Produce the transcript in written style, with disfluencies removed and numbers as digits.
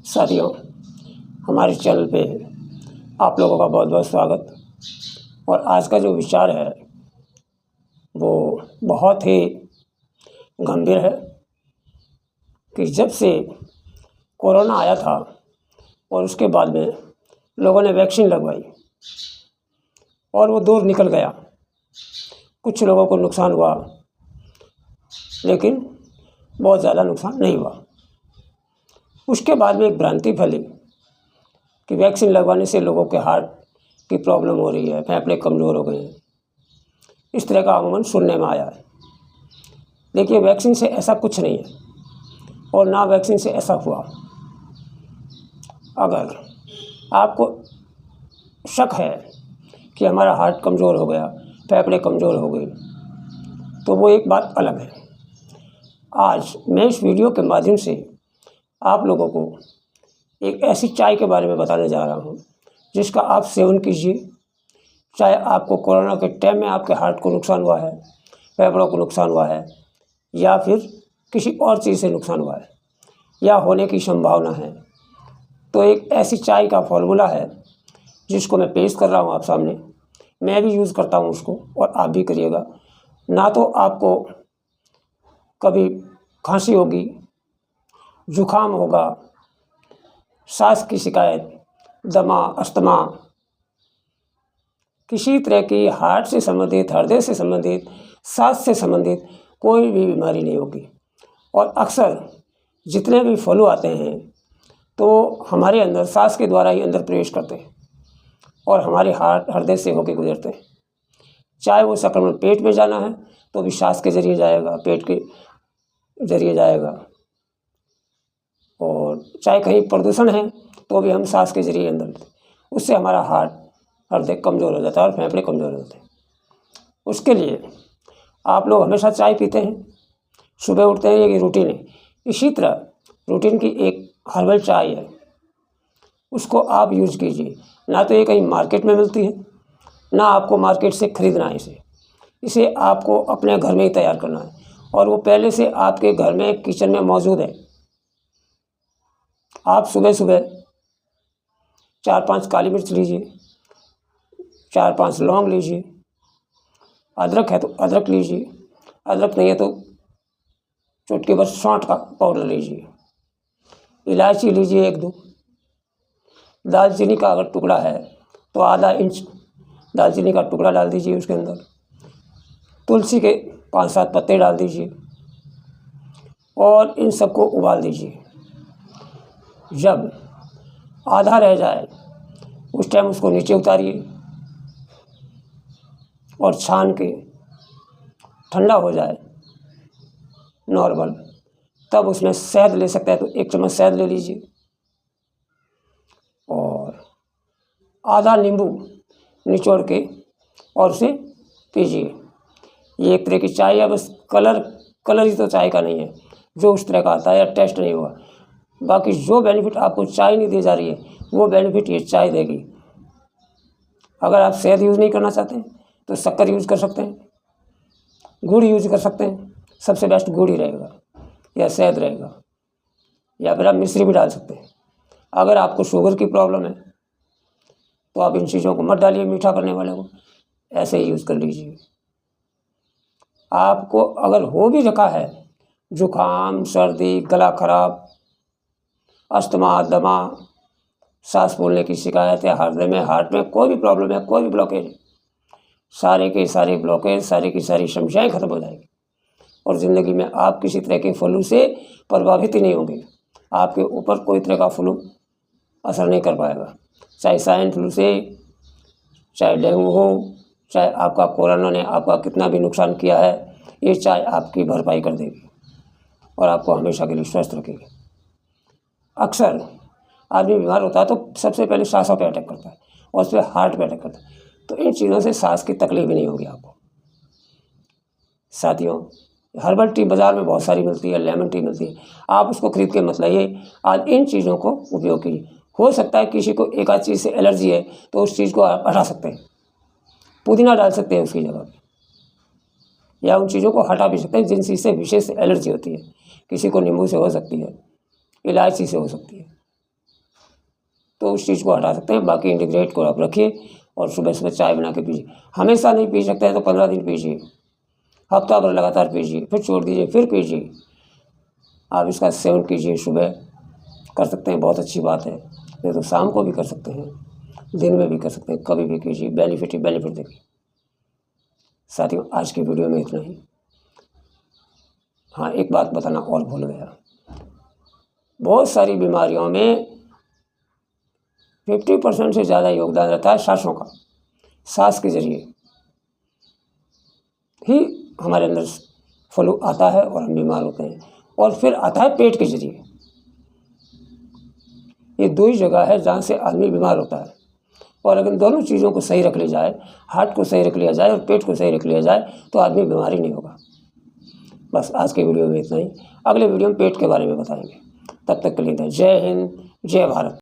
साथियों, हमारे चैनल पे आप लोगों का बहुत बहुत स्वागत। और आज का जो विचार है वो बहुत ही गंभीर है कि जब से कोरोना आया था और उसके बाद में लोगों ने वैक्सीन लगवाई और वो दूर निकल गया। कुछ लोगों को नुकसान हुआ, लेकिन बहुत ज़्यादा नुकसान नहीं हुआ। उसके बाद में एक भ्रांति फैली कि वैक्सीन लगवाने से लोगों के हार्ट की प्रॉब्लम हो रही है, फेफड़े कमज़ोर हो गए हैं। इस तरह का अमूमन सुनने में आया है। देखिए, वैक्सीन से ऐसा कुछ नहीं है और ना वैक्सीन से ऐसा हुआ। अगर आपको शक है कि हमारा हार्ट कमज़ोर हो गया, फेफड़े कमज़ोर हो गए, तो वो एक बात अलग है। आज मैं इस वीडियो के माध्यम से आप लोगों को एक ऐसी चाय के बारे में बताने जा रहा हूँ जिसका आप सेवन कीजिए। चाहे आपको कोरोना के टाइम में आपके हार्ट को नुकसान हुआ है, फेफड़ों को नुकसान हुआ है, या फिर किसी और चीज़ से नुकसान हुआ है या होने की संभावना है, तो एक ऐसी चाय का फॉर्मूला है जिसको मैं पेश कर रहा हूँ आप सामने। मैं भी यूज़ करता हूँ उसको और आप भी करिएगा। ना तो आपको कभी खांसी होगी, जुखाम होगा, सांस की शिकायत, दमा, अस्थमा, किसी तरह की हार्ट से संबंधित, हृदय से संबंधित, सांस से संबंधित कोई भी बीमारी नहीं होगी। और अक्सर जितने भी फ्लू आते हैं तो हमारे अंदर सांस के द्वारा ही अंदर प्रवेश करते हैं और हमारे हार्ट हृदय से होकर गुजरते हैं। चाहे वो संक्रमण पेट में जाना है तो भी सांस के जरिए जाएगा, पेट के जरिए जाएगा, और चाहे कहीं प्रदूषण है तो भी हम सांस के जरिए अंदर लेते हैं। उससे हमारा हार्ट हृदय कमज़ोर हो जाता है और फेफड़े कमज़ोर हो जाते हैं। उसके लिए आप लोग हमेशा चाय पीते हैं, सुबह उठते हैं, ये रूटीन है। इसी तरह रूटीन की एक हर्बल चाय है, उसको आप यूज़ कीजिए। ना तो ये कहीं मार्केट में मिलती है, ना आपको मार्केट से ख़रीदना है इसे आपको अपने घर में ही तैयार करना है, और वो पहले से आपके घर में किचन में मौजूद है। आप सुबह सुबह 4-5 काली मिर्च लीजिए, 4-5 लौंग लीजिए, अदरक है तो अदरक लीजिए, अदरक नहीं है तो चुटकी भर सौंठ का पाउडर लीजिए, इलायची लीजिए 1-2, दालचीनी का अगर टुकड़ा है तो आधा इंच दालचीनी का टुकड़ा डाल दीजिए उसके अंदर, तुलसी के 5-7 पत्ते डाल दीजिए और इन सबको उबाल दीजिए। जब आधा रह जाए उस टाइम उसको नीचे उतारिए और छान के ठंडा हो जाए नॉर्मल, तब उसमें शहद ले सकते हैं तो 1 चम्मच शहद ले लीजिए और आधा नींबू निचोड़ के और उसे पीजिए। ये एक तरह की चाय है, बस कलर ही तो चाय का नहीं है जो उस तरह का आता है, या टेस्ट नहीं हुआ। बाकी जो बेनिफिट आपको चाय नहीं दी जा रही है वो बेनिफिट ये चाय देगी। अगर आप शहद यूज़ नहीं करना चाहते तो शक्कर यूज़ कर सकते हैं, गुड़ यूज़ कर सकते हैं। सबसे बेस्ट गुड़ ही रहेगा या शहद रहेगा, या फिर आप मिश्री भी डाल सकते हैं। अगर आपको शुगर की प्रॉब्लम है तो आप इन चीज़ों को मत डालिए, मीठा करने वाले को ऐसे ही यूज़ कर लीजिए। आपको अगर हो भी रखा है जुकाम, सर्दी, गला खराब, अस्थमा, दमा, सांस फूलने की शिकायत है, हृदय में, हार्ट में कोई भी प्रॉब्लम है, कोई भी ब्लॉकेज है, सारे के सारे ब्लॉकेज, सारी की सारी समस्याएं खत्म हो जाएगी और ज़िंदगी में आप किसी तरह के फ्लू से प्रभावित ही नहीं होंगे। आपके ऊपर कोई तरह का फ्लू असर नहीं कर पाएगा, चाहे स्वाइन फ्लू से, चाहे डेंगू हो, चाहे आपका कोरोना ने आपका कितना भी नुकसान किया है, ये चाय आपकी भरपाई कर देगी और आपको हमेशा के लिए स्वस्थ रखेगी। अक्सर आदमी बीमार होता है तो सबसे पहले सांसों पे अटैक करता है और उस पर हार्ट पे अटैक करता है, तो इन चीज़ों से सांस की तकलीफ भी नहीं होगी आपको। साथियों, हर्बल टी बाज़ार में बहुत सारी मिलती है, लेमन टी मिलती है, आप उसको खरीद के मत लाइए। आज इन चीज़ों को उपयोग कीजिए। हो सकता है किसी को एक आध चीज़ से एलर्जी है तो उस चीज़ को आप हटा सकते हैं, पुदीना डाल सकते हैं उसकी जगह पे, या उन चीज़ों को हटा भी सकते हैं जिन चीज़ से विशेष एलर्जी होती है। किसी को नींबू से हो सकती है, इलायची से हो सकती है, तो उस चीज़ को हटा सकते हैं। बाकी इंटीग्रेट को आप रखिए और सुबह सुबह चाय बना के पीजिए। हमेशा नहीं पी सकते हैं तो 15 दिन पीजिए, हफ्ता भर लगातार पीजिए, फिर छोड़ दीजिए, फिर पीजिए। आप इसका सेवन कीजिए, सुबह कर सकते हैं, बहुत अच्छी बात है। नहीं तो शाम को भी कर सकते हैं, दिन में भी कर सकते हैं, कभी भी कीजिए। बेनिफिट ही बेनिफिट देखिए। साथियों, आज की वीडियो में इतना ही। हाँ, एक बात बताना और भूल गया। बहुत सारी बीमारियों में 50% से ज़्यादा योगदान रहता है सांसों का। सांस के जरिए ही हमारे अंदर फ्लू आता है और हम बीमार होते हैं, और फिर आता है पेट के जरिए। ये दो ही जगह है जहाँ से आदमी बीमार होता है। और अगर दोनों चीज़ों को सही रख लिया जाए, हार्ट को सही रख लिया जाए और पेट को सही रख लिया जाए, तो आदमी बीमार ही नहीं होगा। बस आज के वीडियो में इतना ही। अगले वीडियो में पेट के बारे में बताएंगे। तब तक के लिए जय हिंद, जय भारत।